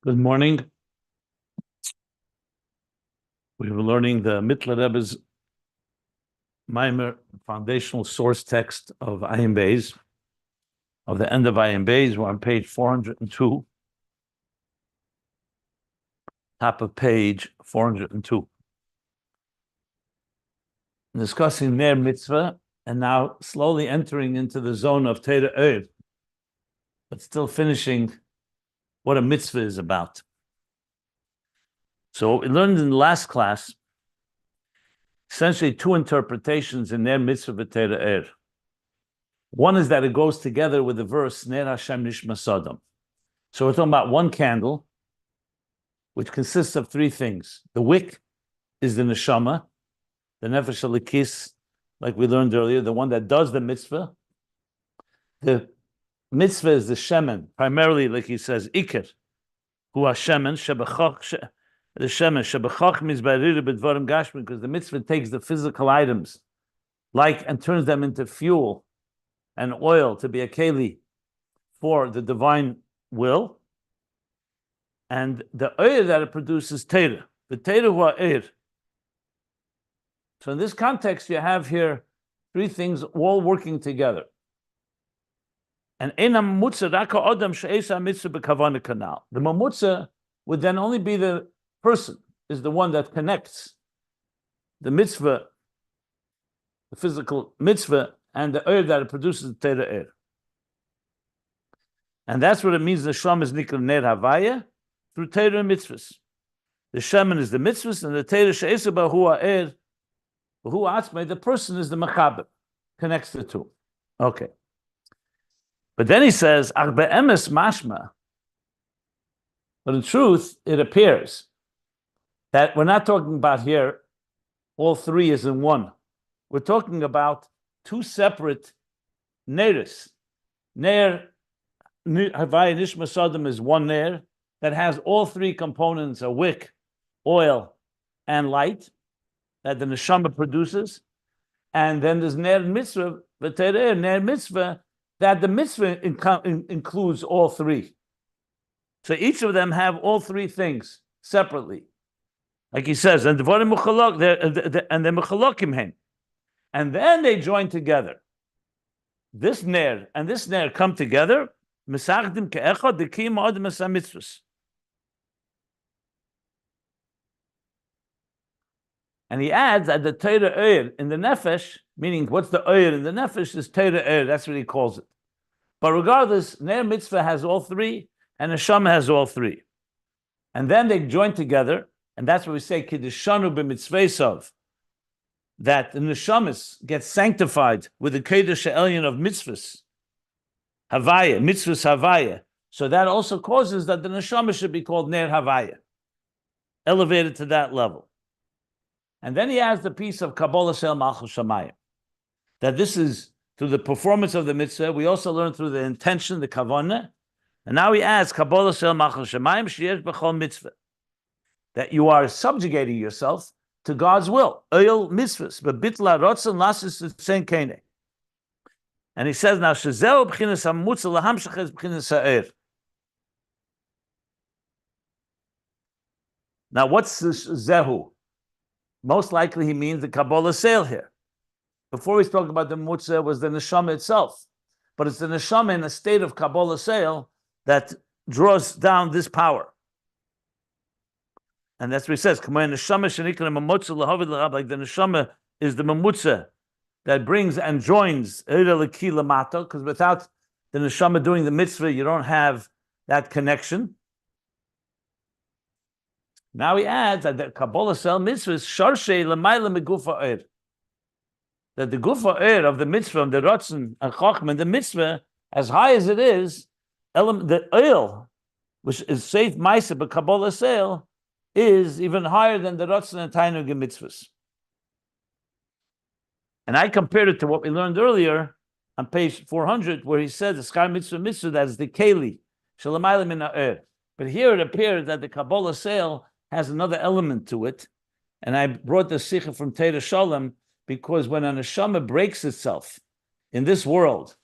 Good morning. We were learning the Mittler Rebbe's Maimer foundational source text of Ayin Beis. Of the end of Ayin Beis, we're on page 402. Top of page 402. Discussing Ner Mitzvah, and now slowly entering into the zone of Torah Ohr, but still finishing what a mitzvah is about. So we learned in the last class, essentially two interpretations in Ner Mitzvah Torah Ohr. One is that it goes together with the verse Ner Neshama Sodom. So we're talking about one candle, which consists of three things. The wick is the Neshama, the Nefesh Elikis, like we learned earlier, the one that does the mitzvah. The mitzvah is the shemen, primarily, like he says, Iker, who are shemen, shebechach, the shemen, shebechach mizbariri b'dvarim gashmi, because the mitzvah takes the physical items, and turns them into fuel and oil to be a keli for the divine will. And the oir that it produces, Torah. The Torah who are oir. So in this context, you have here three things all working together. And the mamutza would then only be the person, is the one that connects the mitzvah, the physical mitzvah, and the oir that it produces, the Torah oir. And that's what it means, the Neshama is nikra ner havaya, through Torah and mitzvahs. The shemen is the mitzvahs, and the Torah she'esa bahu ha'er, bahu atzmei, the person is the mechaber, connects the two. Okay. But then he says, ach be'emes mashma, but in truth, it appears that we're not talking about here, all three is in one. We're talking about two separate neres. Ner Havaya Nishma Sodom is one ner that has all three components, a wick, oil, and light, that the Neshama produces. And then there's Ner Mitzvah, Ner Mitzvah, that the mitzvah includes all three. So each of them have all three things separately. Like he says, and they're mechalokim hen. And then they join together. This ner and this ner come together. And he adds that the Torah Ohr in the nefesh, meaning what's the Ohr in the nefesh, is Torah Ohr. That's what he calls it. But regardless, Ner Mitzvah has all three, and Neshama has all three. And then they join together, and that's what we say, Kiddishanu b'mitzvahsav, that the Neshamas get sanctified with the Kodesh Elyon of mitzvahs, Havaya, mitzvahs Havaya. So that also causes that the Neshama should be called Ner Havaya, elevated to that level. And then he adds the piece of Kabbalah Sel Malchus Shamayim, that this is through the performance of the mitzvah. We also learn through the intention, the kavanah. And now he adds Kabbalah Sel Malchus Shamayim Sheyesh B'chol Mitzvah, that you are subjugating yourself to God's will. Oil mitzvahs, but bitla rotzen lasis tzein kene. And he says now shezeu b'chinas hamutza lahamshach b'chinas ha'er. Now what's this zehu? Most likely he means the Kabbalah sale here. Before he's talking about the Mutza, was the Neshama itself. But it's the Neshama in a state of Kabbalah sale that draws down this power. And that's what he says. Like the Neshama is the Mamutza that brings and joins because without the Neshama doing the mitzvah, you don't have that connection. Now he adds that the Kabbalah Sel mitzvah is Sharshe Lamaila Megufa Ohr. That the Gufa Ohr of the mitzvah, the Ratzon and Chochma, and the mitzvah, as high as it is, the oil, which is Seif Maisa but Kabbalah Sel, is even higher than the Ratzon and Tainug mitzvahs. And I compared it to what we learned earlier on page 400, where he said the Sky Mitzvah, that is the Keli, Shalamayla Min Ohr. But here it appears that the Kabbalah Sel has another element to it. And I brought the Sikha from Teira Shalom because when a Neshama breaks itself in this world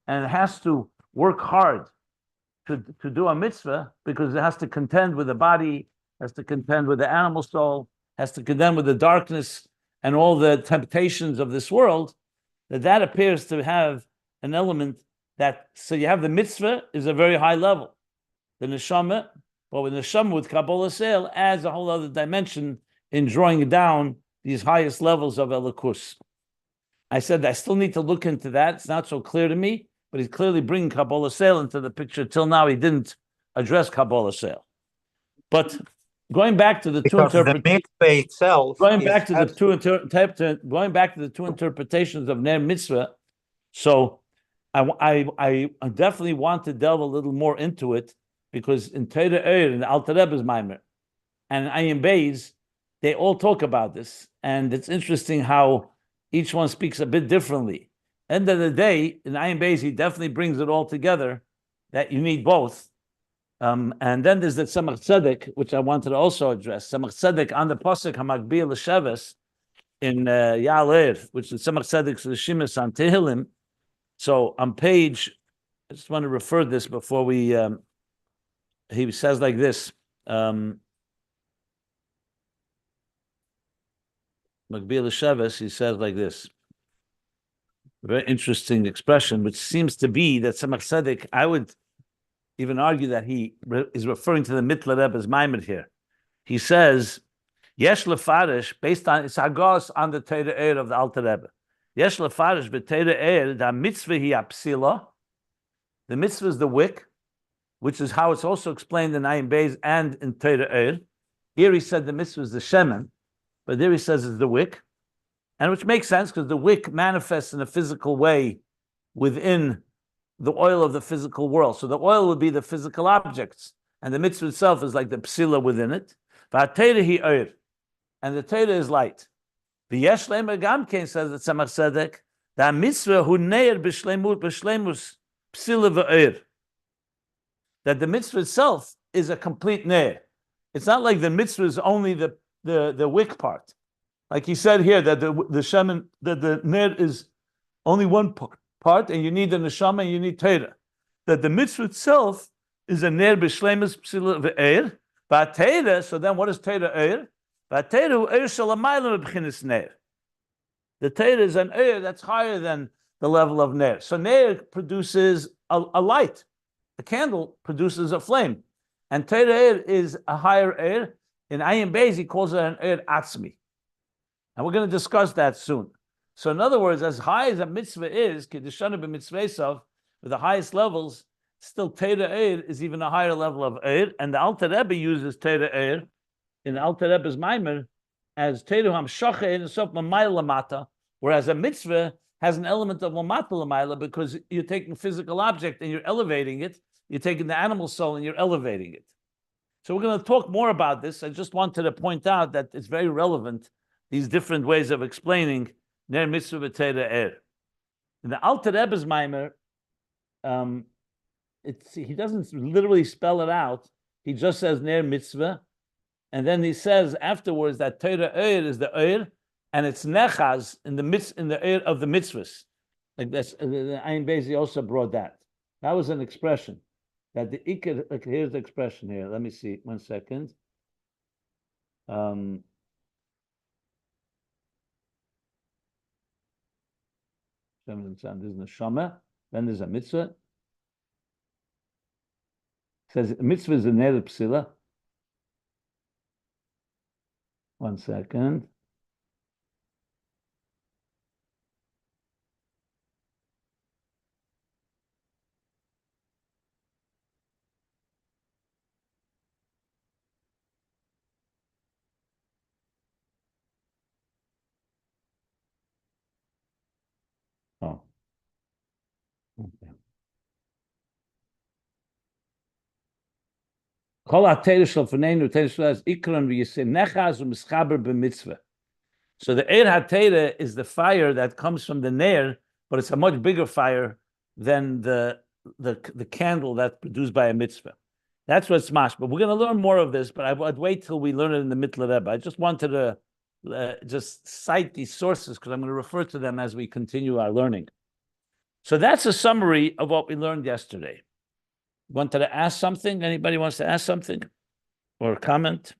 and it has to work hard to do a mitzvah because it has to contend with the body, has to contend with the animal soul, has to contend with the darkness and all the temptations of this world, that appears to have an element that, so you have the mitzvah is a very high level. The neshama, but with neshama with Kabbalah Sale adds a whole other dimension in drawing down these highest levels of Elokus. I said I still need to look into that. It's not so clear to me, but he's clearly bringing Kabbalah Sale into the picture. Till now, he didn't address Kabbalah Sale. But going back to the two interpretations, going back to the two interpretations of Ner Mitzvah. So I definitely want to delve a little more into it because in Torah Ohr, in the Alter Rebbe's Maimer, and Ayin Beis, they all talk about this, and it's interesting how each one speaks a bit differently. End of the day, in Ayin Beis, he definitely brings it all together that you need both. And then there's the Tzemach Tzedek, which I wanted to also address. Tzemach Tzedek on the pasuk Hamakbil L'Sheves in Ya'al Ohr, which is Tzemach Tzedek's L'Shimas on Tehillim. So on page, I just want to refer this before we. He says like this. Makbil L'Sheves, he says like this. Very interesting expression, which seems to be that Tzemach Tzedek, I would even argue that he is referring to the Mittler Rebbe's Maimed here. He says, Yesh lefarish, based on it's hagos on the Torah Ohr of the Alter Rebbe. Yesh lefarish b'Torah Ohr, the mitzvah hi apsila. The mitzvah is the wick, which is how it's also explained in Ayin Beis and in Torah Ohr. Here he said the mitzvah is the shemen, but there he says it's the wick, and which makes sense because the wick manifests in a physical way within the oil of the physical world. So the oil would be the physical objects, and the mitzvah itself is like the psila within it. V'ateirehi oir, and the Torah is light. V'yesh le'emer gamkein, says the Tzemach Tzedek, the mitzvah hu neir b'shleimus psila v'oir. That the mitzvah itself is a complete ner. It's not like the mitzvah is only the wick part. Like he said here, that the shemen, that the ner is only one part, and you need the neshama and you need Torah. That the mitzvah itself is a ner b'shleimus psila v'oir. V'ateirehi, so then what is Torah Ohr? V'ateirehi oir shalamayla b'chinas ner. The Torah is an oir that's higher than the level of ner. So ner produces a light. A candle produces a flame. And Torah Ohr is a higher oir. In Ayin Beis, he calls it an oir atzmi. And we're going to discuss that soon. So in other words, as high as a mitzvah is, Kedishana b'mitzvah, with the highest levels, still Torah Ohr is even a higher level of oir. And the Alter Rebbe uses Torah Ohr in the Alter Rebbe's Maimer as Torah Hamshacha in Sof Mamayla Lamata, whereas a mitzvah has an element of Lamata Lamayla because you're taking a physical object and you're elevating it. You're taking the animal soul and you're elevating it. So we're going to talk more about this. I just wanted to point out that it's very relevant, these different ways of explaining Ner Mitzvah Torah Ohr. In the Alter Rebbe's Maimer, he doesn't literally spell it out. He just says Ner Mitzvah, and then he says afterwards that Torah Ohr is the Ohr, and it's Nechaz in the Ohr of the mitzvahs. Like that's the Ayin Beis, he also brought that. That was an expression. That the Ikar, like here's the expression here. Let me see, 1 second. There's Neshama, then there's a mitzvah. It says mitzvah is a ner psila. 1 second. Oh. Okay. So the Eir HaTeirah is the fire that comes from the Ner, but it's a much bigger fire than the candle that's produced by a mitzvah. That's what's smash. But we're going to learn more of this, but I'd wait till we learn it in the Mittler Rebbe. I just wanted to just cite these sources because I'm going to refer to them as we continue our learning. So that's a summary of what we learned yesterday. Wanted to ask something? Anybody wants to ask something or comment?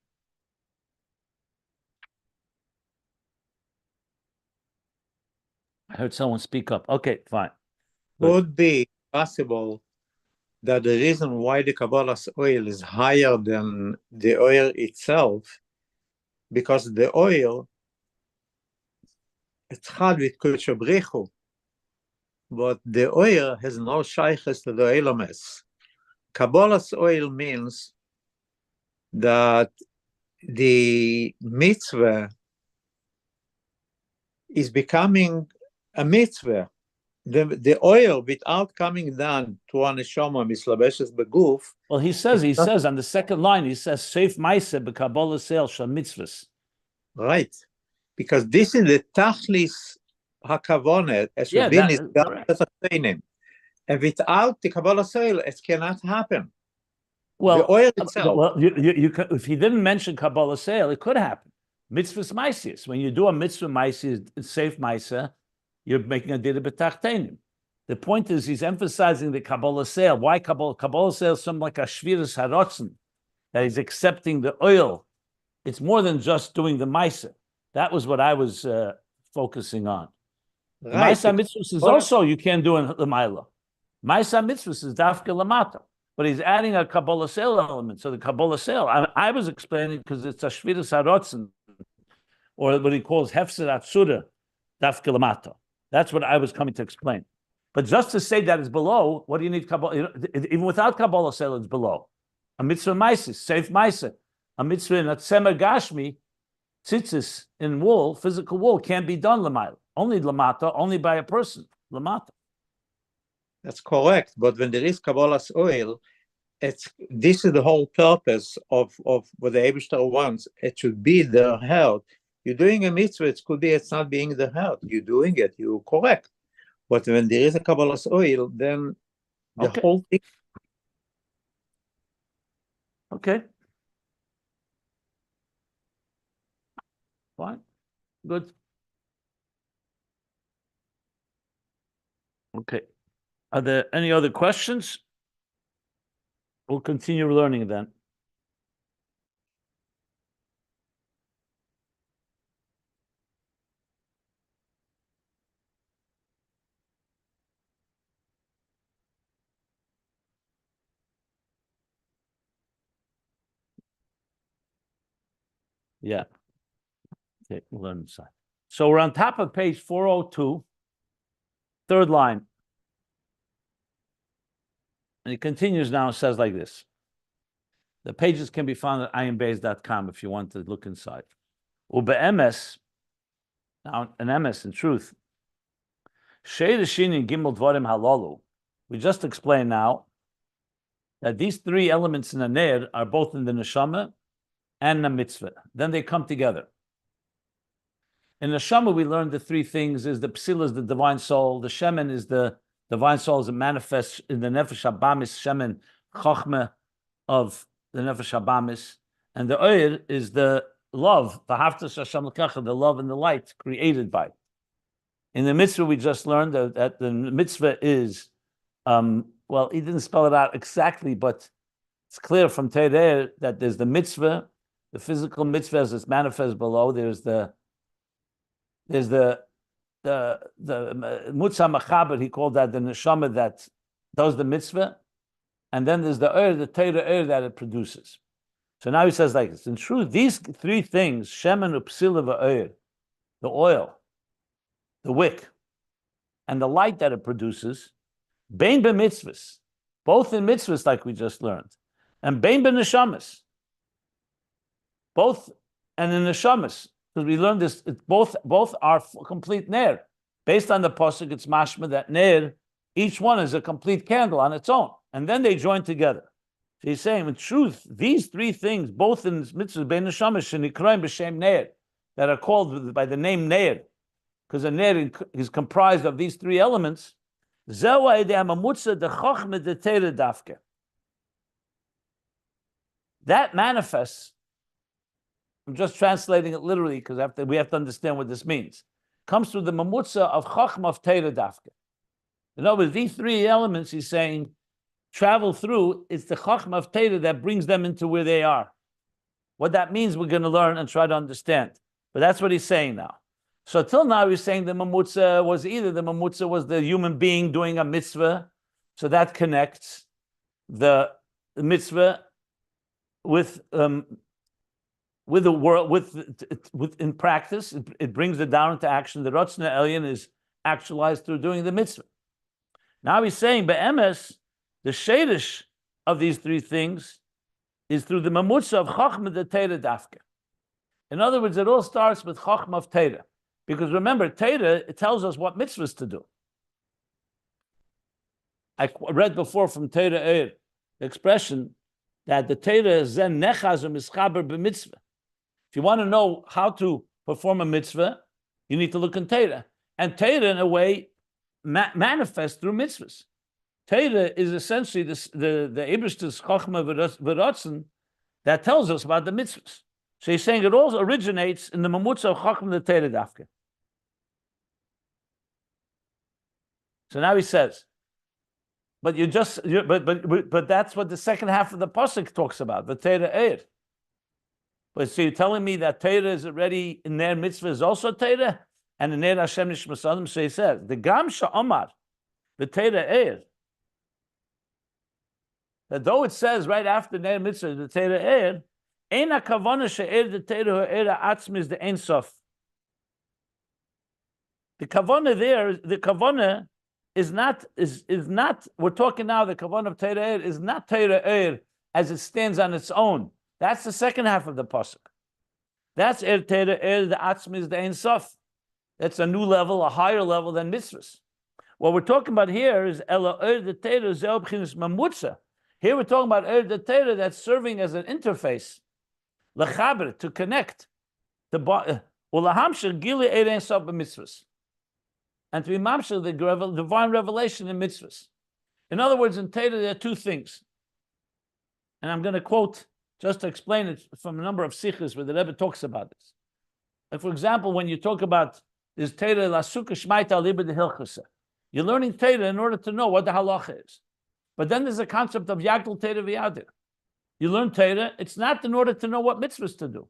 I heard someone speak up. Okay, fine. Good. Could be possible that the reason why the Kabbalah's oil is higher than the oil itself, because the oil, it's hard with Kodesh Brechu, but the oil has no shaykhs to the Elames. Kabbalah's oil means that the mitzvah is becoming a mitzvah. The oil, without coming down to a neshama mislabeshes beguf. Well, he says on the second line, he says, "Safe ma'aseh b'Kabbalah sel shel mitzvahs." Right, because this is the tachlis hakavonet as Rabin is and without the Kabbalah sale, it cannot happen. Well, the oil itself. Well, you if he didn't mention Kabbalah sale, it could happen. Mitzvahs ma'asis. When you do a mitzvah ma'asis, safe ma'aseh, you're making a dida b'tachtenim. The point is, he's emphasizing the Kabbalah sale. Why Kabbalah? Kabbalah sale is something like a shviras harotzen, that he's accepting the oil. It's more than just doing the ma'aseh. That was what I was focusing on. Right. Ma'aseh mitzvahs is also, you can't do in the Maila. Ma'aseh mitzvahs is dafka lamata. But he's adding a Kabbalah sale element. So the Kabbalah sale, I was explaining because it's a shviras harotzen, or what he calls hefser atzura, dafka lamata. That's what I was coming to explain. But just to say that it's below, what do you need Kabbalah? Even without Kabbalah sale, it's below. A mitzvah maisis, safe maisa. A mitzvah in a tzemer gashmi, tzitzis in wool, physical wool, can't be done lamayla. Only lamata, only by a person, lamata. That's correct. But when there is Kabbalah's oil, this is the whole purpose of what the Eibishter wants. It should be the heart. You're doing a mitzvah, it could be it's not being the heart. You're doing it, you're correct. But when there is a Kabbalah's oil, then the whole thing. Okay. Fine. Good. Okay. Are there any other questions? We'll continue learning then. Yeah. Okay, we'll learn inside. So we're on top of page 402, third line. And he continues now and says like this. The pages can be found at ayinbeis.com if you want to look inside. Ube'emes, now an emes in truth. Sheirishinin gimel dvarim halalu. We just explained now that these three elements in the Ner are both in the Neshama and the Mitzvah. Then they come together. In Neshama, we learned the three things: is the Psila is the divine soul, the Shemen is the divine soul as it manifests in the Nefesh Habamis, Shemen, Chochma of the Nefesh Habamis, and the Ohr is the love, the love and the light created by. In the Mitzvah, we just learned that the Mitzvah is, well, he didn't spell it out exactly, but it's clear from Torah Ohr that there's the Mitzvah, the physical Mitzvah as it's manifest below. There's the Mutzah Machaber, he called that the Neshama that does the mitzvah, and then there's the Ohr, the Torah Ohr that it produces. So now he says like this: in truth, these three things, Shemen, Upsila, Ohr, the oil, the wick, and the light that it produces, Bein b'mitzvahs, both in mitzvahs like we just learned, and Bein b'neshamas, both and in neshamas. Because we learned this, both are complete Ner. Based on the pasuk, it's mashma that Ner, each one is a complete candle on its own, and then they join together. So he's saying, in truth, these three things, both in mitzvahs, bein neshama shenikroim b'shem Ner, that are called by the name Ner, because a Ner is comprised of these three elements. That manifests. I'm just translating it literally because we have to understand what this means. Comes through the mamutza of Chochma of Torah dafka. In other words, these three elements, he's saying, travel through, it's the Chochma of Torah that brings them into where they are. What that means, we're going to learn and try to understand. But that's what he's saying now. So till now, he's saying the mamutza was either the mamutza was the human being doing a mitzvah, so that connects the mitzvah with the world, with in practice, it brings it down into action. The Rotzna Elyon is actualized through doing the mitzvah. Now he's saying, be'emes, the shadish of these three things is through the mamutza of Chochma the Torah dafka. In other words, it all starts with Chochma of Torah. Because remember, Torah, it tells us what mitzvahs to do. I read before from Torah Ohr the expression that the Torah is zen nechaz u'mischaber b'mitzvah. If you want to know how to perform a mitzvah, you need to look in Torah. And Torah, in a way, manifests through mitzvahs. Torah is essentially the Eibishter's Chochma V'Ratzon that tells us about the mitzvahs. So he's saying it all originates in the mamutza of Chochma the Torah dafka. So now he says, but that's what the second half of the pasuk talks about, the Torah Ohr. But so you're telling me that Torah is already in Ner Mitzvah is also Torah, and in Ner Hashem Nishma. So he says, the Gam Sha'omar, the Torah Ohr, that though it says right after Ner Mitzvah, the Torah Ohr, Eina kavana she'er the Torah Ohr atzmi is the Ein Sof. The kavana there, the kavana is not, we're talking now, the kavanah of Torah Ohr is not Torah Ohr as it stands on its own. That's the second half of the pasuk. That's Torah Ohr, the atzmi is the Ein Sof. That's a new level, a higher level than mitzvahs. What we're talking about here is Ela Ohr the Torah zeh b'chinas mamutza. Here we're talking about Ohr the Torah that's serving as an interface, lechaber, to connect, ulahamshir gili Ohr Ein Sof b'mitzvahs, and to be mamshir the divine revelation in mitzvahs. In other words, in Torah there are two things, and I'm going to quote just to explain it from a number of sikhs where the Rebbe talks about this. Like for example, when you talk about this Torah lasuka shmaita alibah de hilchasa, you're learning Torah in order to know what the halacha is. But then there's a concept of yagdol Torah v'yadir. You learn Torah, it's not in order to know what mitzvahs to do.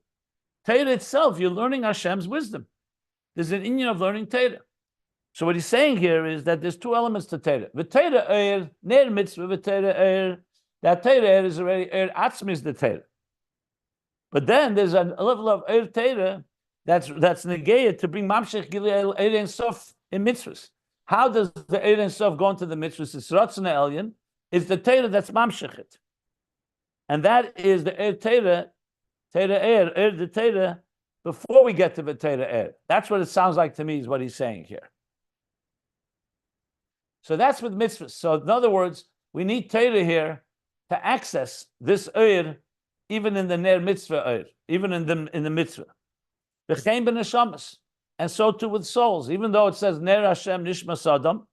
Torah itself, you're learning Hashem's wisdom. There's an inyan of learning Torah. So what he's saying here is that there's two elements to Torah. V'Torah Ohr, Ner Mitzvah, V'Torah Ohr. That Torah Ohr is already Ohr Atzmi is the Torah. But then there's a level of Ohr Torah that's negated to bring Mamshech Gilei Ohr Ein Sof in mitzvahs. How does the Ohr Ein Sof go into the mitzvahs? It's Ratzon Elyon. It's the Torah that's Mamshechet. And that is the Ohr Torah Ohr the Torah, before we get to the Torah Ohr. That's what it sounds like to me is what he's saying here. So that's with mitzvahs. So in other words, we need Torah here to access this Ohr, even in the Ner Mitzvah Ohr, even in the mitzvah. V'chein b'neshamas, and so too with souls. Even though it says Ner Hashem Nishma Sadam,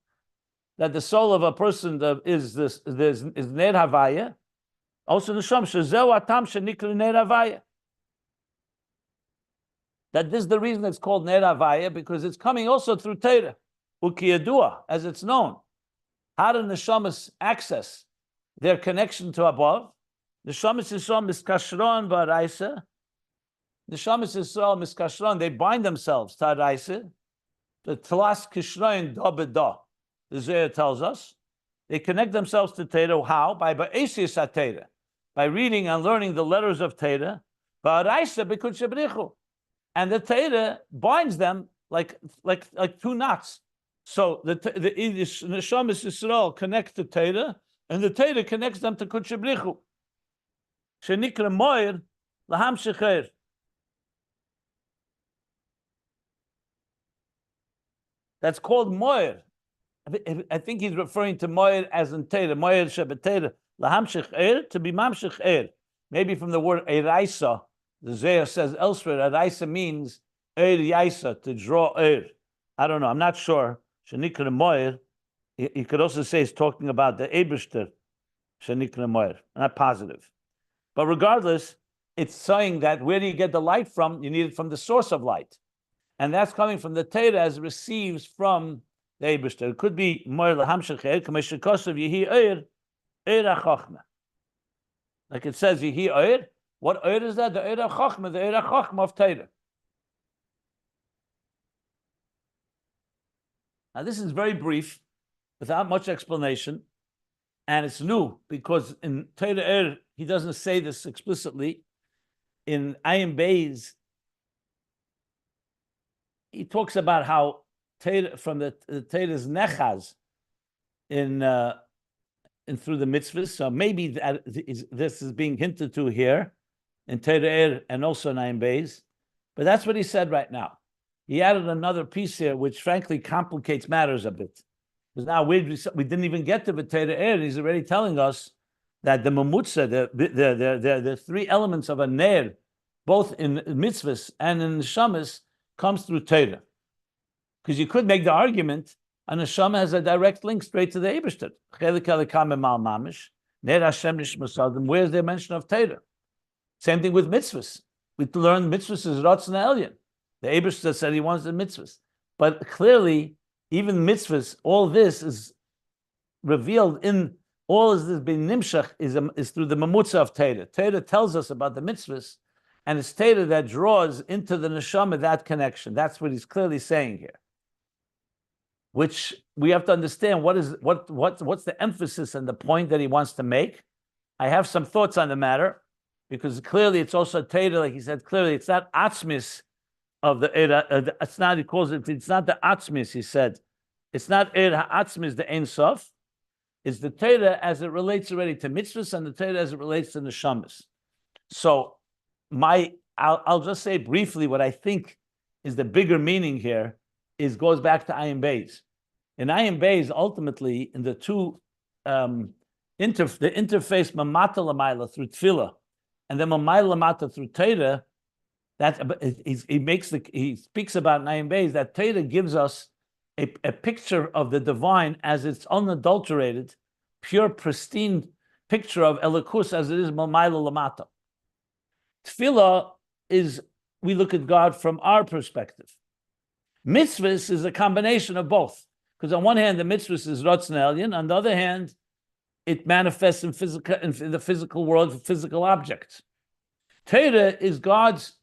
that the soul of a person is Ner Havaya, also Neshama shezeu atam shenikra Ner Havaya. That this is the reason it's called Ner Havaya, because it's coming also through Torah, ukiyadua, as it's known. How do neshamas access their connection to above? Neshamas Yisrael miskashron v'araisa. Neshamas Yisrael miskashron, they bind themselves to araisa. The tlas kishron da b'da. The Zohar tells us they connect themselves to Torah. How? By ba'esis Torah, by reading and learning the letters of Torah. V'araisa b'kudsha b'richu, and the Torah binds them like two knots. So the Neshamas Yisrael connect to Torah, and the Torah connects them to Kudsha B'richu. Shenikra Moir Laham Shecher. That's called Moir. I think he's referring to Moir as in Torah. Moir Shebetera Laham Shecher, to be Mam Shecher. Maybe from the word Eraisa. The Zohar says elsewhere, Eraisa means Er Yaisa, to draw Er. I don't know. I'm not sure. Shenikra Moir. You could also say he's talking about the Eibishter. Shenikra Moir. Not positive. But regardless, it's saying that where do you get the light from? You need it from the source of light. And that's coming from the Torah as it receives from the Eibishter. It could be Moir Laham Shecher, Kameshikosav Yehi Oir, Ohr Chochma. Like it says, Yehi Ohr. What Ohr is that? The Ohr Chochma, the Ohr Chochma of Torah. Now, this is very brief, without much explanation, and it's new because in Torah Ohr, he doesn't say this explicitly. In Ayin Beis, he talks about how from the Torah's nechaz in through the mitzvahs. So maybe this is being hinted to here in Torah Ohr and also in Ayin Beis. But that's what he said right now. He added another piece here, which frankly complicates matters a bit. Because now we didn't even get to the Torah Ohr. He's already telling us that the mamutza, the three elements of a ner, both in mitzvahs and in neshamas, comes through Torah. Because you could make the argument, a neshama has a direct link straight to the Eibishter. Where's the mention of Torah? Same thing with mitzvahs. We learn mitzvahs is Ratzon Elyon. The Eibishter said he wants the mitzvahs. But clearly, even mitzvahs, all this is revealed in, all of this being nimshach is through the mamutza of Torah. Torah tells us about the mitzvahs, and it's Torah that draws into the neshama that connection. That's what he's clearly saying here. Which we have to understand what's the emphasis and the point that he wants to make. I have some thoughts on the matter, because clearly it's also Torah, like he said, clearly it's not atzmis of the it's not, he calls it, it's not the atzmis, he said. It's not atzmis, the Ein Sof. It's the Torah as it relates already to mitzvahs and the Torah as it relates to neshamas. So I'll just say briefly what I think is the bigger meaning here goes back to Ayin Beis. In Ayin Beis, ultimately, in the two the interface mamata lamayla through tefillah and then mamayla lamata through Torah, he speaks about in Ayin Beis that Torah gives us a picture of the divine as its unadulterated, pure, pristine picture of Elikus as it is mamayla lamata. Tefillah is, we look at God from our perspective. Mitzvahs is a combination of both. Because on one hand, the mitzvahs is Ratzon Elyon, on the other hand, it manifests in the physical world for physical objects. Torah is God's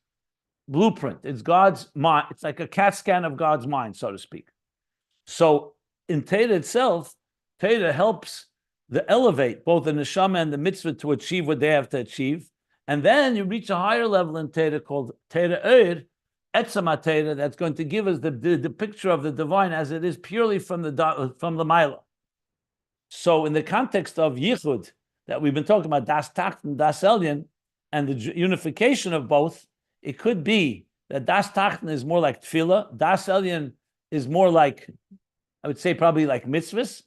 blueprint. It's God's mind. It's like a CAT scan of God's mind, so to speak. So in Torah itself, Torah helps elevate both the neshama and the mitzvah to achieve what they have to achieve. And then you reach a higher level in Torah called Torah Ohr, Etzema Torah, that's going to give us the picture of the divine as it is purely from the Maila. So in the context of Yichud, that we've been talking about, Das Tacht and Das Elyon, and the unification of both, it could be that Das Tacht is more like Tefillah, Das Elyon is more like, I would say probably like mitzvahs,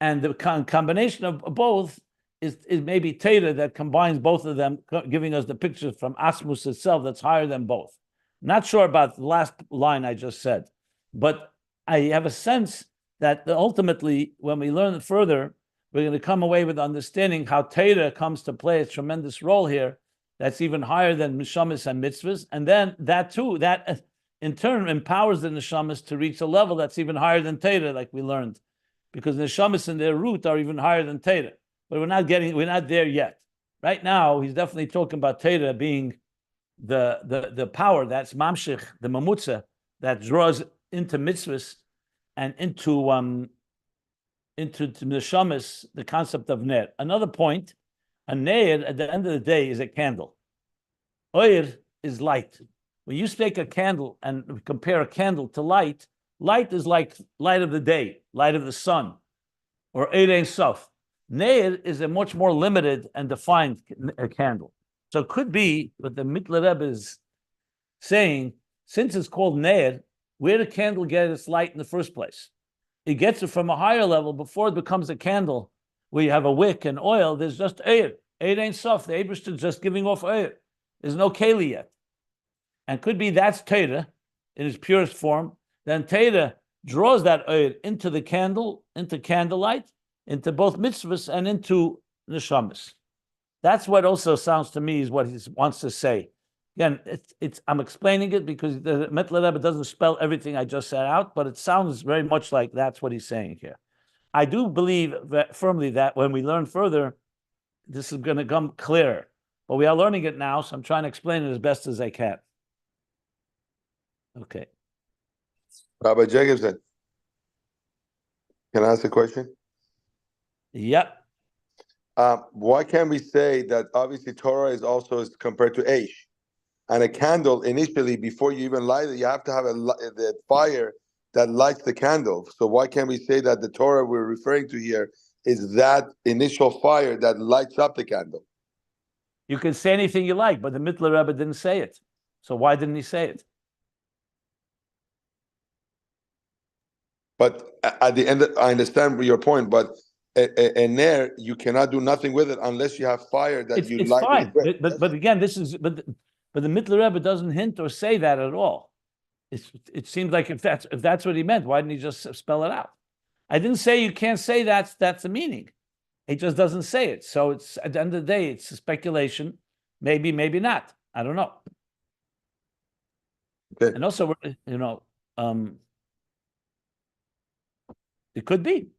and the combination of both is maybe Torah that combines both of them, giving us the picture from Asmus itself that's higher than both. Not sure about the last line I just said, but I have a sense that ultimately, when we learn it further, we're going to come away with understanding how Torah comes to play a tremendous role here. That's even higher than neshamas and mitzvahs, and then that too, that in turn empowers the neshamas to reach a level that's even higher than Torah, like we learned, because neshamas in their root are even higher than Torah. But we're not there yet. Right now, he's definitely talking about Torah being the power that's mamshich, the mamutza, that draws into mitzvahs and into neshamas, the concept of ner. Another point, a ner at the end of the day is a candle. Ohr is light. When you take a candle and compare a candle to light, light is like light of the day, light of the sun, or Ein Ein Sof. Ner is a much more limited and defined candle. So it could be what the Mittler Rebbe is saying, since it's called Ner, where did the candle get its light in the first place? It gets it from a higher level before it becomes a candle where you have a wick and oil. There's just Ohr. Ein Ein Sof. The Eibishter is just giving off Ohr. There's no Keli yet. And could be that's Torah in its purest form. Then Torah draws that Ohr into the candle, into candlelight, into both mitzvahs and into neshamas. That's what also sounds to me is what he wants to say. Again, I'm explaining it because the Mittler Rebbe doesn't spell everything I just said out, but it sounds very much like that's what he's saying here. I do believe that firmly that when we learn further, this is going to come clear. But we are learning it now, so I'm trying to explain it as best as I can. Okay. Rabbi Jacobson, can I ask a question? Yep. Why can't we say that obviously Torah is also compared to Aish? And a candle, initially, before you even light it, you have to have the fire that lights the candle. So why can't we say that the Torah we're referring to here is that initial fire that lights up the candle? You can say anything you like, but the Mittler Rebbe didn't say it. So why didn't he say it? But at the end, I understand your point, but in Ner, you cannot do nothing with it unless you have fire that you it's light fine. it with. But again, but the Mittler Rebbe doesn't hint or say that at all. It seems like if that's what he meant, why didn't he just spell it out? I didn't say you can't say that's the meaning. He just doesn't say it. So it's at the end of the day, it's a speculation. Maybe, maybe not. I don't know. Okay. And also, it could be.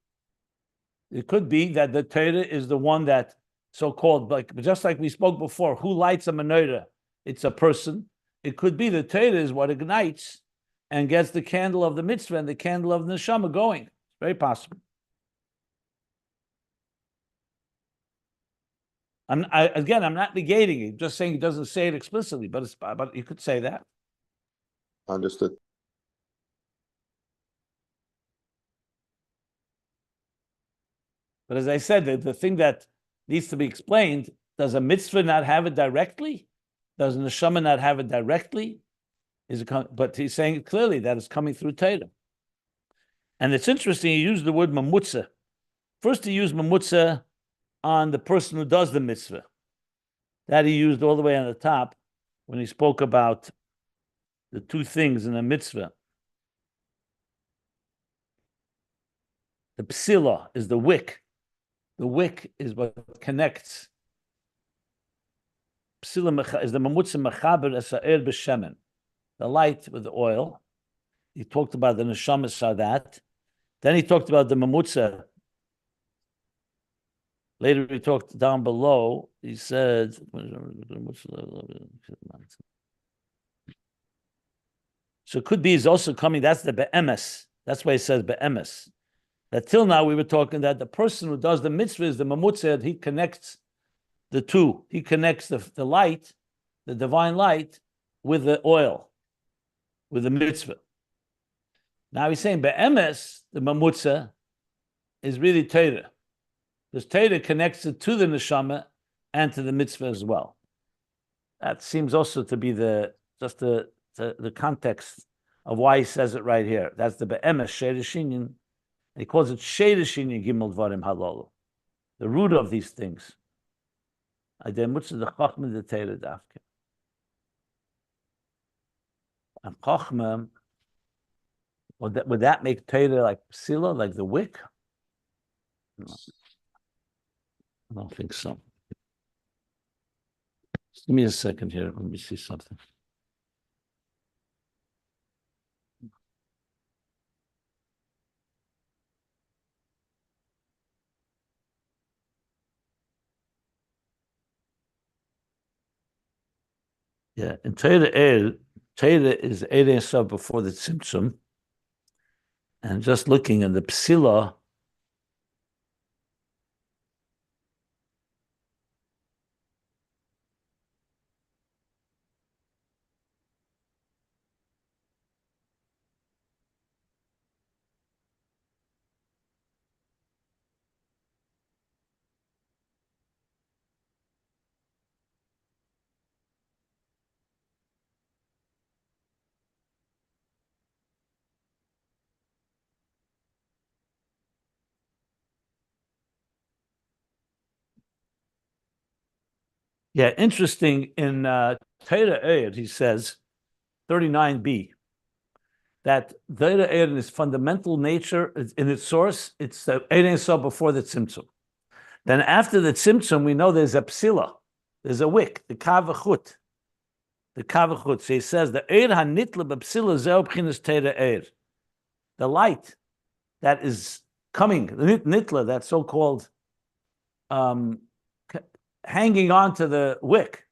It could be that the Torah is the one that so-called, like just like we spoke before, who lights a menorah? It's a person. It could be the Torah is what ignites and gets the candle of the mitzvah and the candle of the neshama going. It's very possible. I'm not negating it. Just saying he doesn't say it explicitly, but you could say that. Understood. But as I said, the thing that needs to be explained, does a mitzvah not have it directly? Does a neshama not have it directly? But he's saying it clearly that it's coming through Torah. And it's interesting, he used the word mamutza. First, he used mamutza on the person who does the mitzvah. That he used all the way on the top when he spoke about the two things in a mitzvah. The psila is the wick. The wick is what connects. Psila is the mamutza mechaber esa'er b'shemen. The light with the oil. He talked about the neshama sadat. Then he talked about the mamutza. Later he talked down below. He said, so it could be he's also coming. That's the be'emes. That's why he says be'emes. That till now we were talking that the person who does the mitzvah is the mamutza. He connects the two. He connects the light, the divine light, with the oil, with the mitzvah. Now he's saying be'emes, the mamutza, is really Torah. Because Torah connects it to the neshama and to the mitzvah as well. That seems also to be the context of why he says it right here. That's the be'emes, sheirashinyan. He calls it sheirashinyan gimel dvarim halolu. The root of these things. Adem mutzah the chochma the Torah dafke. And chochma, would that make Torah like psila, like the wick? No. I don't think so. Just give me a second here. Let me see something. Yeah, in Torah is Ein Sof before the Tzimtzum. And just looking at the psila, yeah, interesting. In Torah Ohr, he says, 39b, that Torah Ohr in its fundamental nature, in its source, it's the Ein Sof before the Tzimtzum. Then after the Tzimtzum, we know there's a psila, there's a wick, the kavachut. The kavachut. So he says, the Ohr hanitla b'psila zeh b'chinas Torah Ohr. The light that is coming, the nitla, that so-called hanging on to the wick,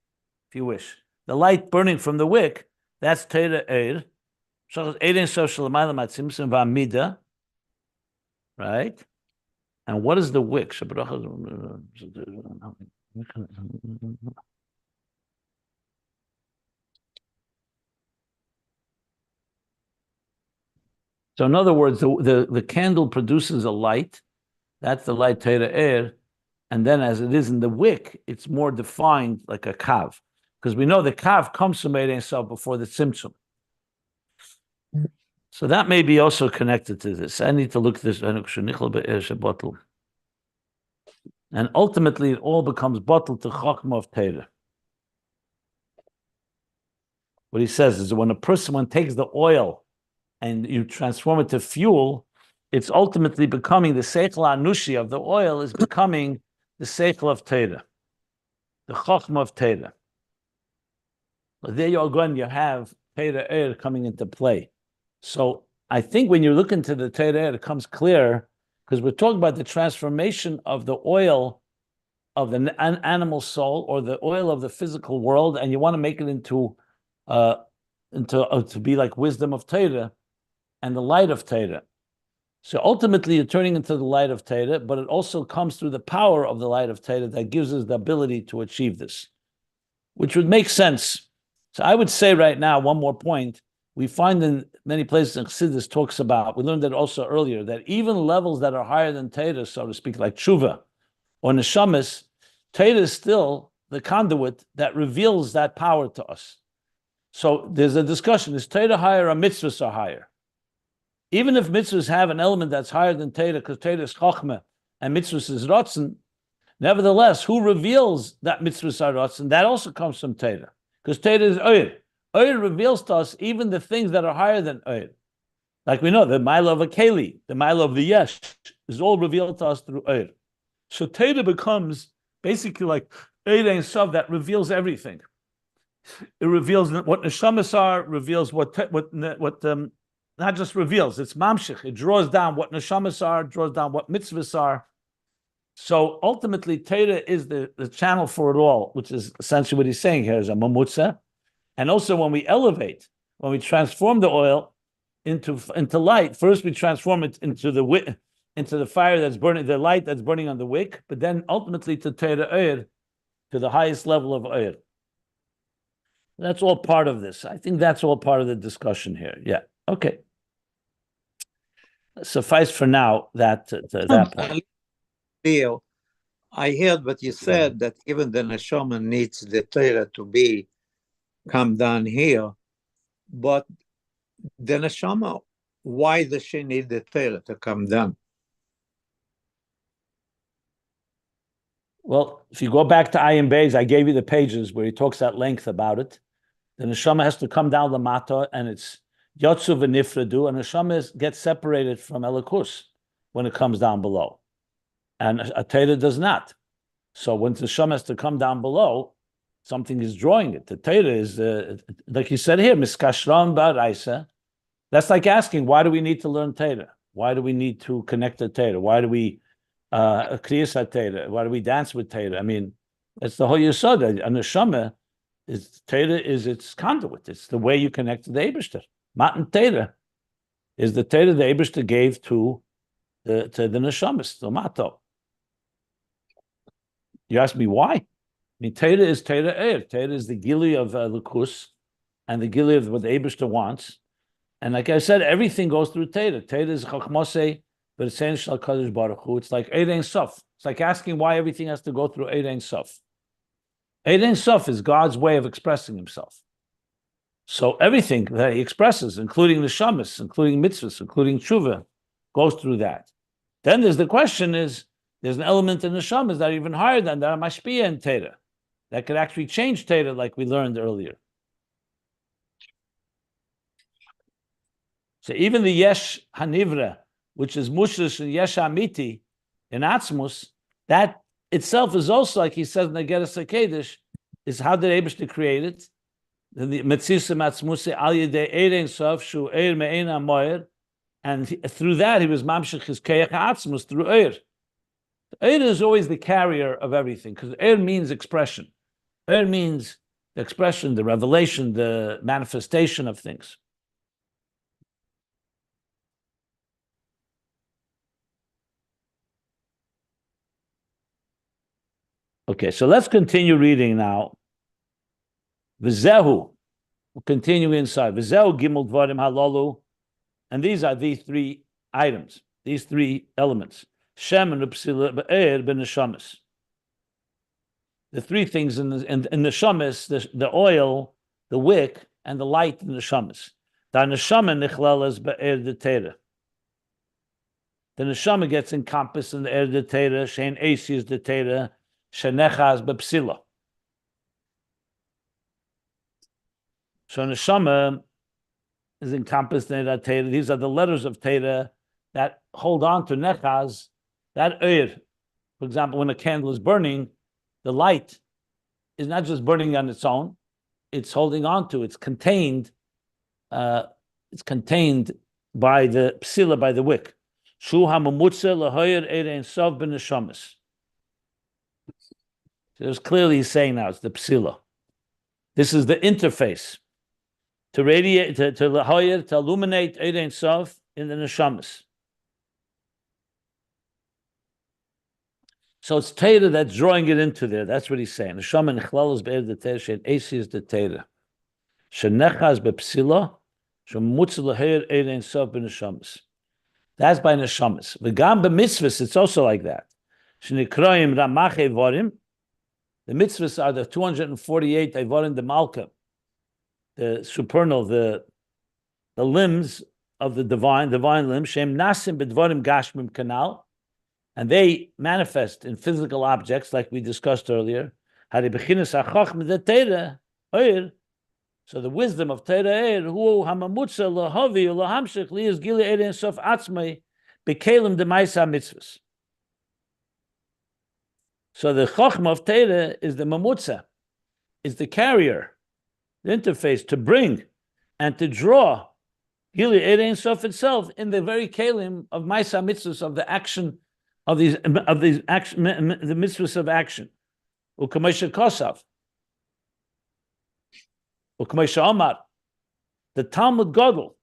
if you wish, the light burning from the wick, that's Torah Ohr. Right? And what is the wick? So in other words, the candle produces a light. That's the light Torah Ohr. And then as it is in the wick, it's more defined like a kav. Because we know the kav comes from Ein Sof before the tzimtzum. So that may be also connected to this. I need to look at this. And ultimately, it all becomes bottled to Chochma of Torah. What he says is that when a person takes the oil and you transform it to fuel, it's ultimately becoming the seichel anushi of the oil is becoming the seichel of Torah, the Chochma of Torah. But there you again, you have Torah Ohr coming into play. So I think when you look into the Torah Ohr, it becomes clear, because we're talking about the transformation of the oil of the animal soul or the oil of the physical world, and you want to make it into to be like wisdom of Torah and the light of Torah. So ultimately, you're turning into the light of Torah, but it also comes through the power of the light of Torah that gives us the ability to achieve this, which would make sense. So I would say right now, one more point. We find in many places in Chassidus talks about, we learned that also earlier, that even levels that are higher than Torah, so to speak, like Tshuva or Neshamas, Torah is still the conduit that reveals that power to us. So there's a discussion, is Torah higher or mitzvahs are higher? Even if mitzvahs have an element that's higher than Torah, because Torah is Chochma and mitzvahs is Ratzon, nevertheless, who reveals that mitzvahs are Ratzon? That also comes from Torah, because Torah is Ohr. Ohr reveals to us even the things that are higher than Ohr. Like we know, the Mila of a Keli, the Mila of the Yesh, is all revealed to us through Ohr. So Torah becomes basically like Ein Sof that reveals everything. It reveals what Neshamas are, reveals what not just reveals, it's mamshich. It draws down what Neshamas are, draws down what mitzvahs are. So ultimately, Torah is the channel for it all, which is essentially what he's saying here is a mamutza. And also when we elevate, when we transform the oil into light, first we transform it into the fire that's burning, the light that's burning on the wick, but then ultimately to Torah Ohr, to the highest level of Ohr. That's all part of this. I think that's all part of the discussion here. Yeah. Okay. Suffice for now that point. Leo, I heard what you said, that even the Neshama needs the Torah to come down here, but the Neshama, why does she need the Torah to come down? Well, if you go back to Ayin Beis, I gave you the pages where he talks at length about it. The Neshama has to come down the Mata, and it's Yotzu v'nifradu, and Neshama gets separated from Elikus when it comes down below. And a Torah does not. So when the Neshama has to come down below, something is drawing it. The Torah is, like you said here, Miskashram Bereishis. That's like asking, why do we need to learn Torah? Why do we need to connect to Torah? Why do we kriyas Torah? Why do we dance with Torah? I mean, it's the whole Yesod. A Neshama Torah is its conduit. It's the way you connect to the Eibishter. Matan Torah is the Torah the Eibishter gave to the Neshamas, the Mato. You ask me why? I mean, Torah is Torah Ohr. Torah is the Gili of Lukus and the Gili of what the Eibishter wants. And like I said, everything goes through Torah. Torah is Chachmosei, but it's saying Shal Kadosh Baruch Hu. It's like Ein Sof. It's like asking why everything has to go through Ein Sof. Ein Sof is God's way of expressing himself. So everything that he expresses, including the shamas, including mitzvahs, including tshuva, goes through that. Then there's the question is, there's an element in the shamas that are even higher than that, mashpia and Torah, that could actually change Torah like we learned earlier. So even the yesh hanivra, which is mushrish and yesh amiti in atzmus, that itself is also, like he says in the Geras HaKedesh, is how did Eibishter create it? The Metzisa Matzmuse Al Yedei Ein Sof Shu Eir Me'ein HaMoyer And through that, he was mamshich his keach ha'atzmus through Ohr. Ohr is always the carrier of everything, because Ohr means expression. Ohr means the expression, the revelation, the manifestation of things. Okay, so let's continue reading now. V'zehu, we'll continue inside. V'zehu gimel dvarim halalu, and these are these three items, these three elements. Shem and Psila be'er b'neshamis. The three things in the neshamis, the oil, the wick, and the light in the neshamis. The neshama nichlalas be'er de Torah. The neshama gets encompassed in the er de Torah. Shein Asi is the Torah. Shenechas bepsila. So neshama is encompassed in that Torah. These are the letters of Torah that hold on to nechas, that Ohr. For example, when a candle is burning, the light is not just burning on its own; it's holding on to. It's contained. It's contained by the psila, by the wick. Shu hamamutza lahoyer ein sof b'neshamis. So it's clearly saying now it's the psila. This is the interface to radiate, to lahoyer, to illuminate ein sof in the neshamis. So it's Torah that's drawing it into there. That's what he's saying. Neshama nichlalos be'er de Torah, shein Asi is the Torah. Shenechas bepsila, shemutz lahoyer ein sof b'neshamis. That's by neshamis. V'gam b'mitzvahs, it's also like that. Shenikroim ramach evarim. The mitzvahs are the 248 evarim, the malka, the supernal, the limbs of the divine limbs. Shem nasim b'dvarim gashmim kanal. And they manifest in physical objects, like we discussed earlier. So the wisdom of Torah Ohr, hamamutza lahavi lahamshich liyas gili ein sof atzmai bekelim demaisa mitzvahs. So the Chochma of Torah is the mamutza, is the carrier, the interface to bring and to draw gili ein sof itself in the very kelim of maisa mitzvahs, of the action. Of these action, the mitzvahs of action. U'kamesha kosav. U'kamesha Omar. The Talmud Gadol.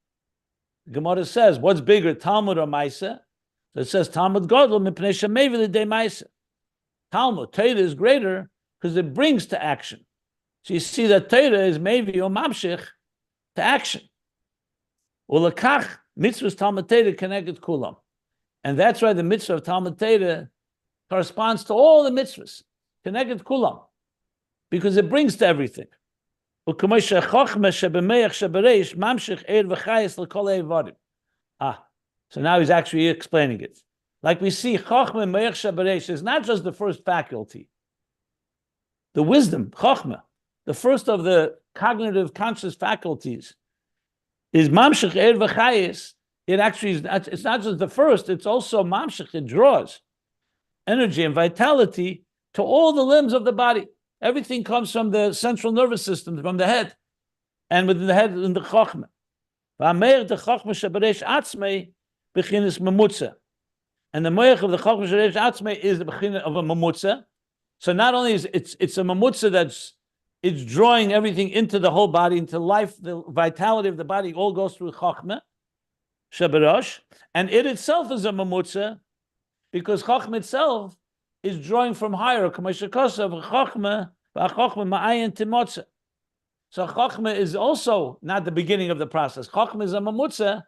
Gemara says, what's bigger, Talmud or Maisa? So it says Talmud Gadol mipnei shemevi l'dei Maisa. Talmud, Torah is greater because it brings to action. So you see that Torah is mevi or mamshich to action. U'lakach mitzvahs Talmud Torah connected kulam. And that's why the mitzvah of Talmud Torah corresponds to all the mitzvahs, connected kulam, because it brings to everything. So now he's actually explaining it. Like we see, Chochma Me'ech Bereishis is not just the first faculty. The wisdom, Chochma, the first of the cognitive conscious faculties, is Mamshech Eir V'chayis. It actually is. It's not just the first; it's also mamshich. It draws energy and vitality to all the limbs of the body. Everything comes from the central nervous system, from the head, and within the head in the chochma. The chochma shebereish atzmei bechinas mamutza, and the moich of the chochma shebereish atzmei is the bechin of a mamutza. So not only is it's a mamutza it's drawing everything into the whole body, into life, the vitality of the body all goes through chochma. Shabarosh, and it itself is a mamutza, because Chochma itself is drawing from higher. So Chochma is also not the beginning of the process. Chochma is a mamutza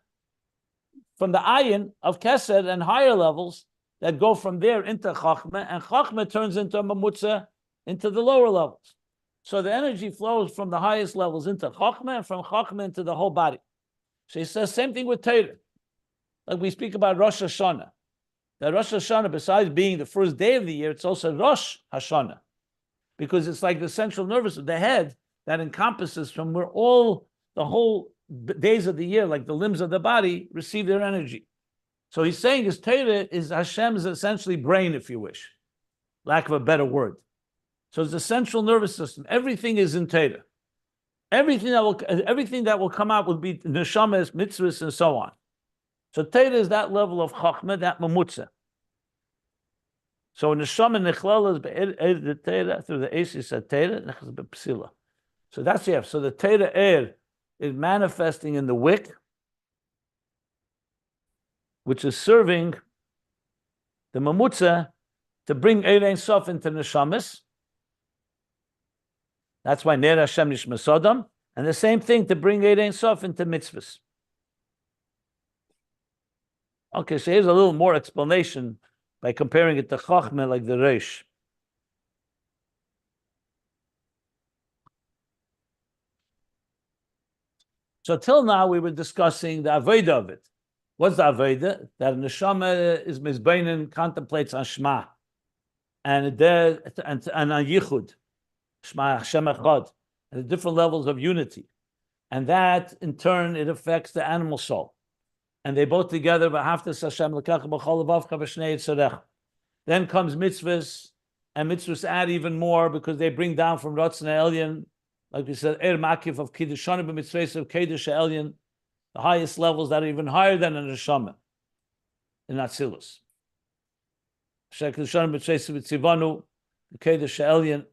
from the ayin of Kesed and higher levels that go from there into Chochma, and Chochma turns into a mamutza into the lower levels. So the energy flows from the highest levels into Chochma, and from Chochma into the whole body. So he says, same thing with Torah. Like we speak about Rosh Hashanah. That Rosh Hashanah, besides being the first day of the year, it's also Rosh Hashanah. Because it's like the central nervous of the head that encompasses from where all the whole days of the year, like the limbs of the body, receive their energy. So he's saying his Torah is Hashem's essentially brain, if you wish. Lack of a better word. So it's the central nervous system. Everything is in Torah. Everything that will come out will be neshamas, mitzvahs, and so on. So Torah is that level of Chochma, that Mamutza. So Neshama Nechlala is the Torah through the Asis of Torah, Nechaz B'Psila. So that's the F. So the Torah Ohr is manifesting in the wick, which is serving the Mamutza to bring Eir Ein Sof into Neshamas. That's why Ner Hashem Nishma Sodom. And the same thing to bring Eir Ein Sof into mitzvahs. Okay, so here's a little more explanation by comparing it to Chochmah like the Reish. So till now we were discussing the Avodah of it. What's the Avodah? That Neshama is Mizbeinin, contemplates on Shema, and on Yichud, Shema Hashem Echad, and the different levels of unity. And that, in turn, it affects the animal soul. And they both together, then comes mitzvahs, and mitzvahs add even more because they bring down from Ratzon Elyon, like we said, Makif of Kiddushana b'mitzvahs of Kiddush Elyon, the highest levels that are even higher than a Neshama in Atzilus. Kiddushana b'mitzvahs of Tzivanu, the Kiddush Elyon,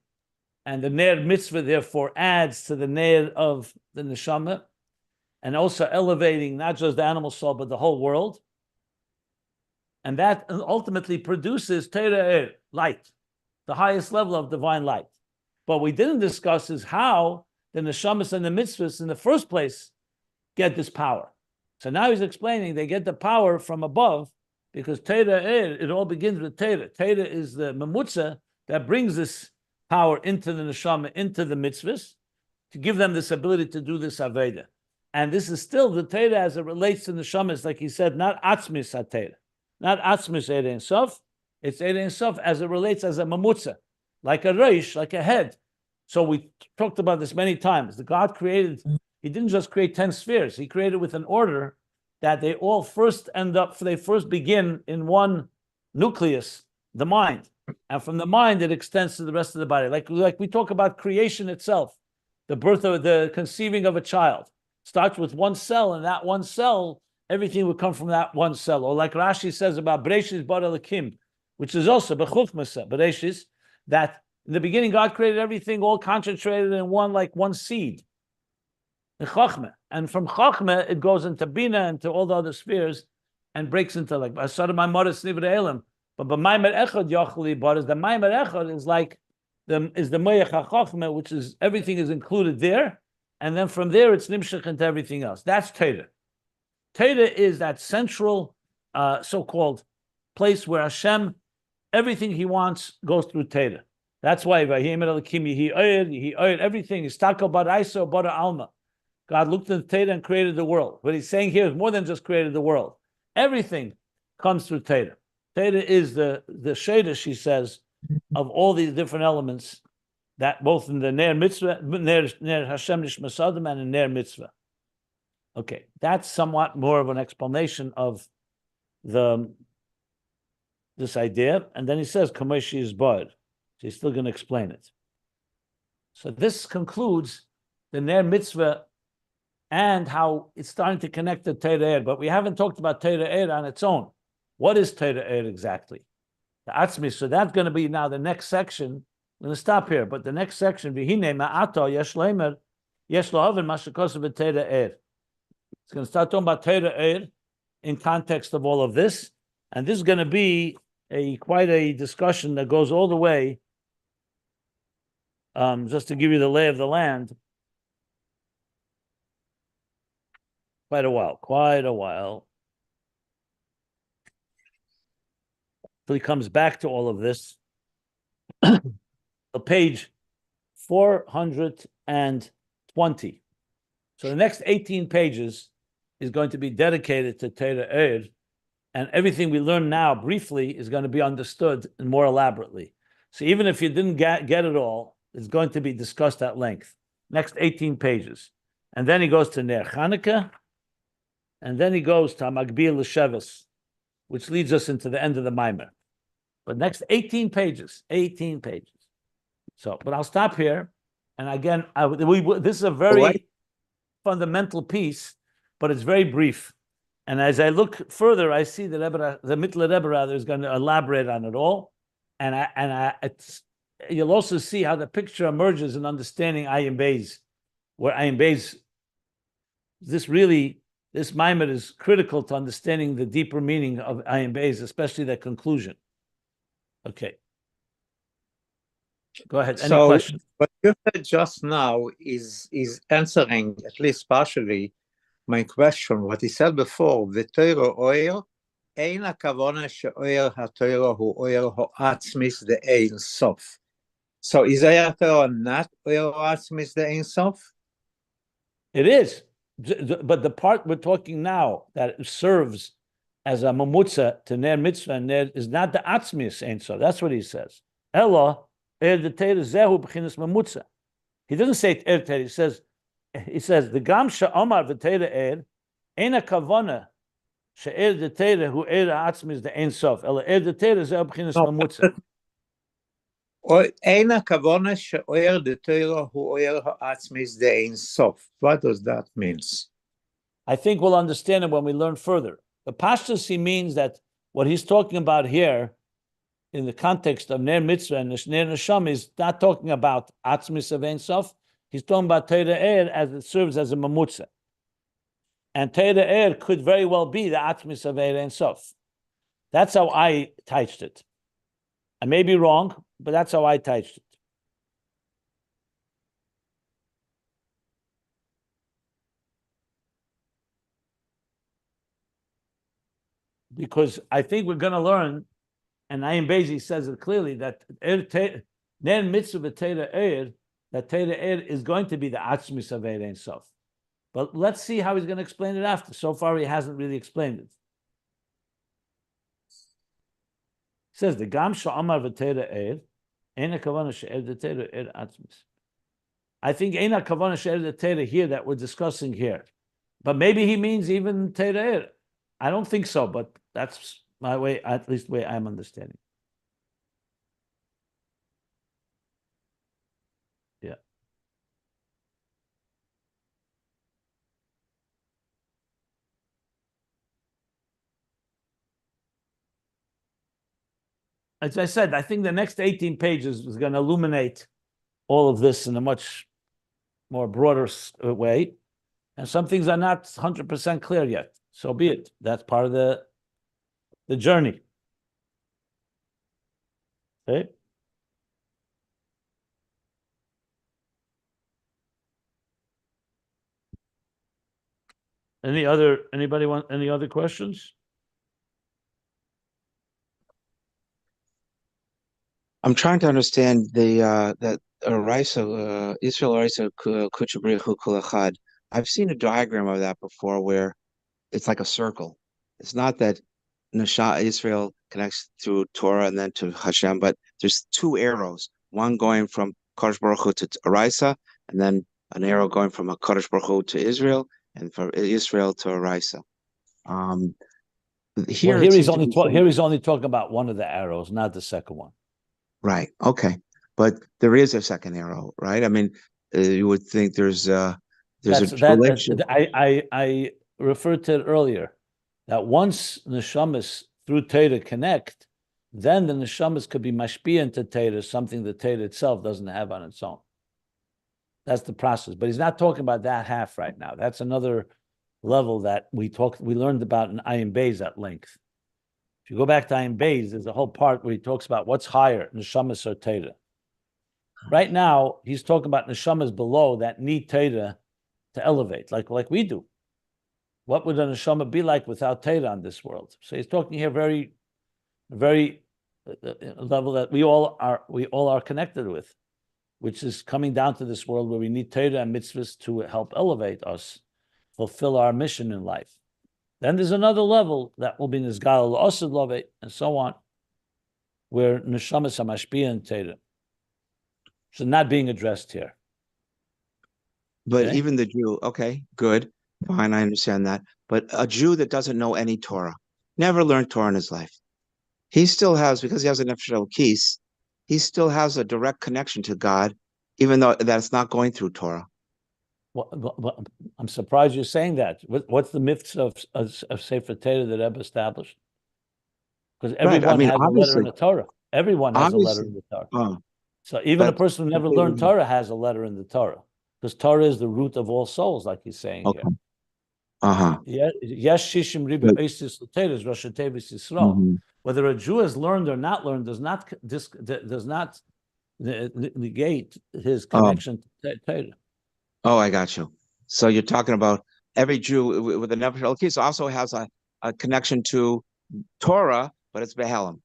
and the Ner Mitzvah therefore adds to the Ner of the Neshama, and also elevating not just the animal soul, but the whole world. And that ultimately produces Torah Ohr, light, the highest level of divine light. What we didn't discuss is how the Neshamas and the Mitzvahs in the first place get this power. So now he's explaining they get the power from above because Torah Ohr, it all begins with Torah. Torah is the Mamutza that brings this power into the Neshama, into the Mitzvahs, to give them this ability to do this Aveda. And this is still the Torah as it relates to the Neshamas, like he said, not Atzmis HaTorah, not Atzmis Eir Ein Sof, it's Eir Ein Sof as it relates as a Mamutza, like a Reish, like a head. So we talked about this many times. The God created, he didn't just create 10 spheres, he created with an order that they all first they first begin in one nucleus, the mind. And from the mind, it extends to the rest of the body. Like we talk about creation itself, the birth of the conceiving of a child. Starts with one cell, and that one cell, everything would come from that one cell. Or like Rashi says about Bereishis bara Elokim, which is also Bechukmasa, Bereishis, that in the beginning God created everything all concentrated in one seed, in Chochma. And from Chochma, it goes into Bina, into all the other spheres, and breaks into like Asar Maimaris Nivra Elam. But Maimer Echad Yochli Baras, the Maimer Echad is like the Moyach HaChochma, which is everything is included there. And then from there, it's nimshach into everything else. That's Torah. Torah is that central, so-called place where Hashem, everything He wants goes through Torah. That's why everything is taka bar iso bar alma. God looked at Torah and created the world. What He's saying here is more than just created the world. Everything comes through Torah. Torah is the shadish, she says, of all these different elements. That both in the Ner Mitzvah, Ner Hashem Nishma Sodom and in Ner Mitzvah. Okay, that's somewhat more of an explanation of this idea. And then he says, Kameshi is Bad. So he's still going to explain it. So this concludes the Ner Mitzvah and how it's starting to connect to Torah Ohr. But we haven't talked about Torah Ohr on its own. What is Torah Ohr exactly? The Atzmi. So that's going to be now the next section. I'm going to stop here, but the next section, V'hinei ma'ato yesh leimer, yesh lo'oven mashakos v'Torah Ohr. It's going to start talking about Torah Ohr in context of all of this, and this is going to be quite a discussion that goes all the way, just to give you the lay of the land, quite a while. So he comes back to all of this. Page 420. So the next 18 pages is going to be dedicated to Torah Ohr, and everything we learn now briefly is going to be understood more elaborately. So even if you didn't get it all, it's going to be discussed at length. Next 18 pages. And then he goes to Ner Chanukah, and then he goes to Magbil L'Sheves, which leads us into the end of the Maimer. But next 18 pages. So, but I'll stop here. And again, this is a very fundamental piece, but it's very brief. And as I look further, I see the Mittler Rebbe rather is going to elaborate on it all, you'll also see how the picture emerges in understanding Ayin Beis, where Ayin Beis, this Maimer is critical to understanding the deeper meaning of Ayin Beis, especially the conclusion. Okay. Go ahead. Any questions? What you said just now is answering, at least partially, my question. What he said before, the Torah Ohr, אין הכוונה שאוהר התורה הוא אוהר העצמיס דאין סוף. So is Torah not אוהר העצמיס דאין סוף? It is. But the part we're talking now that serves as a mamutza to Ner Mitzvah and Ner is not the Atzmius Ein Sof. That's what he says. Ella, the Torah zehu b'chinas mamutza. He doesn't say Torah. He says the Gam she'amar v'Torah ein hakavana she'er the Torah hu er ha'atzmius the Ein Sof. Ella the Torah zehu b'chinas mamutza. אין הכוונה שאוהר דתורה הוא אוהר העצמיס דאין סוף. What does that mean? I think we'll understand it when we learn further. The Pashtus, he means that what he's talking about here in the context of Ner Mitzvah and Ner Neshama is not talking about Atzmis of Ein Sof. He's talking about Torah Ohr as it serves as a mamutza. And Torah Ohr could very well be the Atzmis of Ein Sof. That's how I touched it. I may be wrong, but that's how I touched it. Because I think we're going to learn, and Ayin Bezi says it clearly, that Ner Mitzvah Torah Ohr, that Torah Ohr is going to be the Atzmis of Ein Sof. But let's see how he's going to explain it after. So far, he hasn't really explained it. He says, the Gam Sha'amar v'Torah Ohr, Eina Kavana She'er the Torah Ohr Atzmis. I think Eina Kavana She'er the Torah here that we're discussing here. But maybe he means even Torah Ohr. I don't think so, but that's my way, at least the way I'm understanding. Yeah. As I said, I think the next 18 pages is going to illuminate all of this in a much more broader way. And some things are not 100% clear yet. So be it. That's part of the journey. Okay. Anybody want any other questions? I'm trying to understand that Israel Raisa Kuchabrichu Kulachad. I've seen a diagram of that before where it's like a circle. It's not that Israel connects through Torah and then to Hashem, but there's two arrows, one going from Kadosh Baruch Hu to Araisa, and then an arrow going from a Kadosh Baruch Hu to Israel, and from Israel to Araisa. Here he's only talking about one of the arrows, not the second one. Right. Okay. But there is a second arrow, right? I mean, you would think there's a relationship. I referred to it earlier, that once neshamas through Torah connect, then the neshamas could be mashpia into Torah, something the Torah itself doesn't have on its own. That's the process. But he's not talking about that half right now. That's another level that we learned about in Ayin Beis at length. If you go back to Ayin Beis, there's a whole part where he talks about what's higher, neshamas or Torah. Right now, he's talking about neshamas below that need Torah to elevate, like we do. What would a neshama be like without Torah on this world? So he's talking here very, very level that we all are connected with, which is coming down to this world where we need Torah and mitzvahs to help elevate us, fulfill our mission in life. Then there's another level that will be Nizgal L'Osed Love and so on, where neshamas are mashpia and Torah. So not being addressed here. But okay. Even the Jew, okay, good, fine, I understand that. But a Jew that doesn't know any Torah, never learned Torah in his life, he still has, because he has an Nefesh Elokis, he still has a direct connection to God, even though that's not going through Torah. I'm surprised you're saying that. What's the myths of Sefer Torah that Rebbe established? Because everyone has a letter in the Torah. Everyone has a letter in the Torah. So even a person who never learned Torah has a letter in the Torah, because Torah is the root of all souls, like he's saying here. Yes, shishim ribe oisis l'Torah Rosh Tevis Yisrael. Whether a Jew has learned or not learned does not negate his connection to Torah. Oh, I got you. So you're talking about every Jew with a nefesh elokis also has a connection to Torah, but it's Behelim.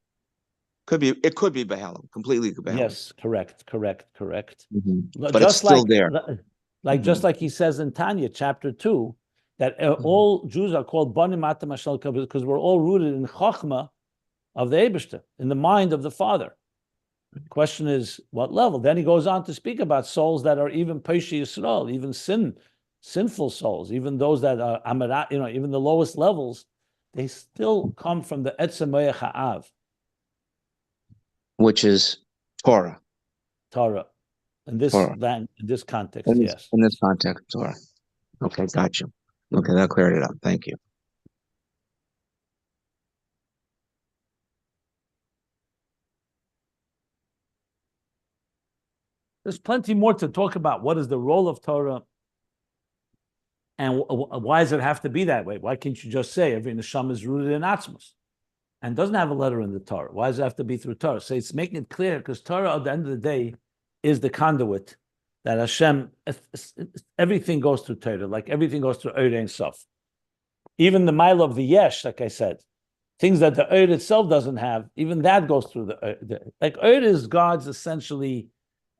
It could be Behelim, completely Behelim. Yes, correct. But just it's still there. Just like he says in Tanya, chapter 2, that all Jews are called Banim Atam Ashal because we're all rooted in Chochma of the Eibishter, in the mind of the Father. The question is, what level? Then he goes on to speak about souls that are even Peishi Yisrael, even sinful souls, even those that are Amarat, even the lowest levels, they still come from the Etzem Moyach Ha'av, which is Torah. In this context, yes. In this context, Torah. Okay, got you. Okay, that cleared it up. Thank you. There's plenty more to talk about. What is the role of Torah? And why does it have to be that way? Why can't you just say every Neshama is rooted in Atzmos and doesn't have a letter in the Torah? Why does it have to be through Torah? So it's making it clear, because Torah at the end of the day is the conduit that Hashem, everything goes through Torah, like everything goes through Ohr Ein Sof. Even the mile of the Yesh, like I said, things that the Ohr itself doesn't have, even that goes through like Ohr is God's essentially,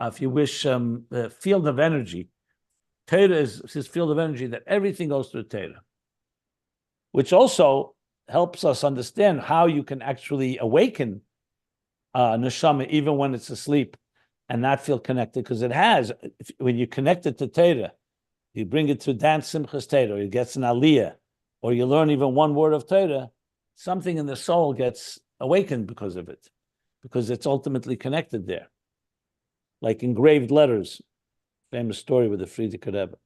if you wish, field of energy. Torah is his field of energy, that everything goes through Torah, which also helps us understand how you can actually awaken Neshama even when it's asleep and not feel connected, because it has. When you connect it to Torah, you bring it to dance Simchas Torah, or it gets an Aliyah, or you learn even one word of Torah, something in the soul gets awakened because of it, because it's ultimately connected there. Like engraved letters, famous story with the Frierdiker Rebbe.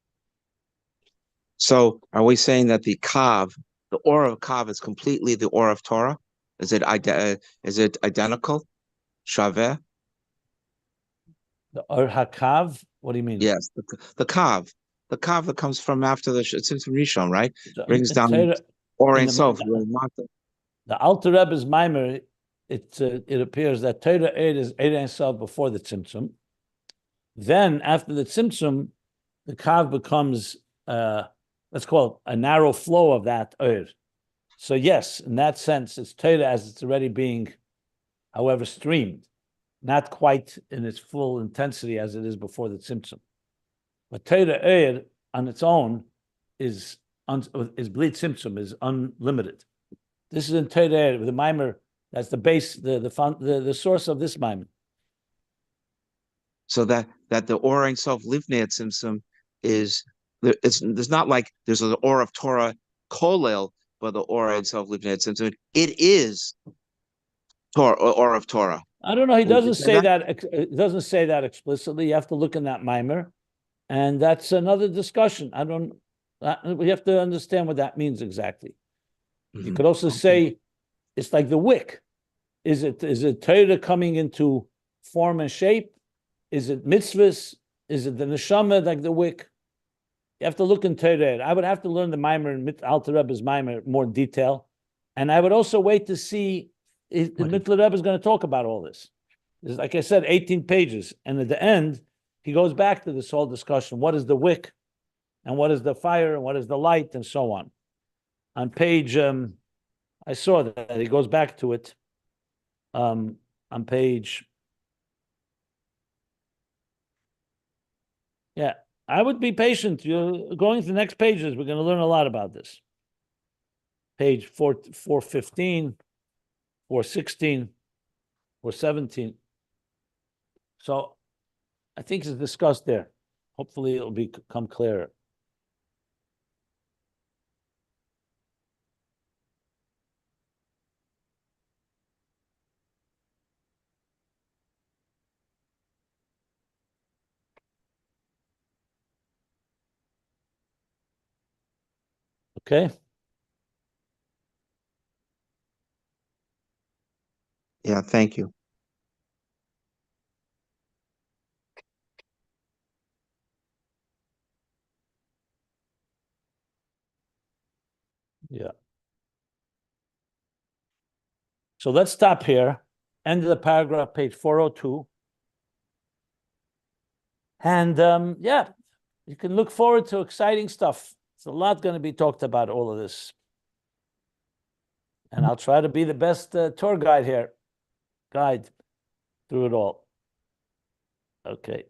So are we saying that the Kav, the Ohr of Kav, is completely the Ohr of Torah? Is it identical? Shaveh? The Ohr HaKav? What do you mean? Yes, the Kav. The Kav that comes from after it seems from Rishon, right? Brings down Torah, Ohr Ein Sof. The Alter Rebbe's Maimer, it appears that Torah Ohr is Ohr Ein Sof before the Tzimtzum. Then, after the Tzimtzum, the Kav becomes, let's call it a narrow flow of that Ohr. So yes, in that sense, it's Torah as it's already being, however, streamed. Not quite in its full intensity as it is before the Tzimtzum. But Torah Ohr on its own is Bli Tzimtzum, is unlimited. This is in Torah Ohr, with the Maimer, that's the base, the source of this Maimer. So that the Ohr Ein Sof Livnei Tzimtzum is, there's not like there's an Ohr of Torah Kolel, but the Ohr Ein Sof Livnei Tzimtzum, it is Torah, Ohr of Torah. I don't know. He doesn't say that. It doesn't say that explicitly. You have to look in that Maimer, and that's another discussion. We have to understand what that means exactly. You could also say it's like the wick. Is it Torah coming into form and shape? Is it mitzvahs? Is it the neshama like the wick? You have to look in Torah. I would have to learn the Maimer and Alter Rebbe's Maimer more detail, and I would also wait to see if the Mittler Rebbe is going to talk about all this. There's, like I said, 18 pages, and at the end he goes back to this whole discussion: what is the wick, and what is the fire, and what is the light, and so on. On page, I saw that he goes back to it. On page. Yeah, I would be patient. You're going to the next pages. We're going to learn a lot about this. Page 415, 416, 417. So I think it's discussed there. Hopefully it'll become clearer. Okay. Yeah, thank you. Yeah. So let's stop here. End of the paragraph, page 402. And yeah, you can look forward to exciting stuff. There's a lot going to be talked about, all of this. And I'll try to be the best tour guide here, guide through it all. Okay.